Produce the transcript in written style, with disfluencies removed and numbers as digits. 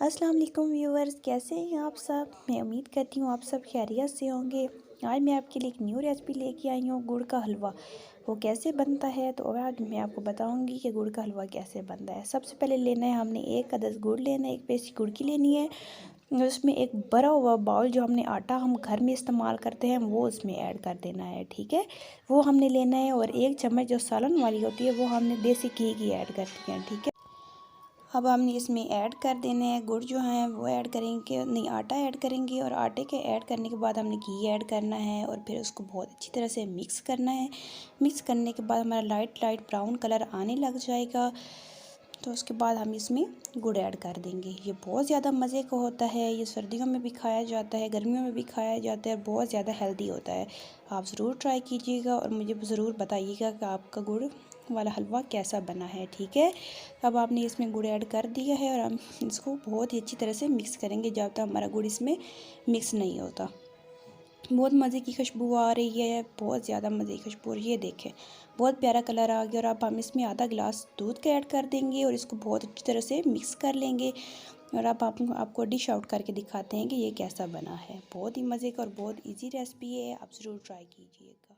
अस्सलाम वालेकुम व्यूअर्स, कैसे हैं आप सब। मैं उम्मीद करती हूँ आप सब खैरियत से होंगे। आज मैं आपके लिए एक न्यू रेसिपी लेके आई हूँ, गुड़ का हलवा। वो कैसे बनता है तो आज मैं आपको बताऊंगी कि गुड़ का हलवा कैसे बनता है। सबसे पहले लेना है हमने एक अदद गुड़ लेना है, एक पेसी गुड़ की लेनी है। उसमें एक भरा हुआ बाउल जो हमने आटा हम घर में इस्तेमाल करते हैं वो उसमें ऐड कर देना है, ठीक है। वो हमने लेना है और एक चम्मच जो सालन वाली होती है वो हमने देसी घी की ऐड करती है, ठीक है। अब हमने इसमें ऐड कर देने हैं गुड़ जो है वो ऐड करेंगे, नहीं आटा ऐड करेंगे। और आटे के ऐड करने के बाद हमने घी ऐड करना है और फिर उसको बहुत अच्छी तरह से मिक्स करना है। मिक्स करने के बाद हमारा लाइट लाइट ब्राउन कलर आने लग जाएगा तो उसके बाद हम इसमें गुड़ ऐड कर देंगे। ये बहुत ज़्यादा मज़े का होता है, ये सर्दियों में भी खाया जाता है, गर्मियों में भी खाया जाता है, बहुत ज़्यादा हेल्दी होता है। आप ज़रूर ट्राई कीजिएगा और मुझे ज़रूर बताइएगा कि आपका गुड़ वाला हलवा कैसा बना है, ठीक है। अब आपने इसमें गुड़ ऐड कर दिया है और हम इसको बहुत ही अच्छी तरह से मिक्स करेंगे जब तक हमारा गुड़ इसमें मिक्स नहीं होता। बहुत मज़े की खुशबू आ रही है, बहुत ज़्यादा मज़े की खुशबू। और ये देखें बहुत प्यारा कलर आ गया। और अब हम इसमें आधा गिलास दूध का ऐड कर देंगे और इसको बहुत अच्छी तरह से मिक्स कर लेंगे। और अब आपको डिश आउट करके दिखाते हैं कि ये कैसा बना है। बहुत ही मज़े का और बहुत इजी रेसिपी है, आप ज़रूर ट्राई कीजिएगा।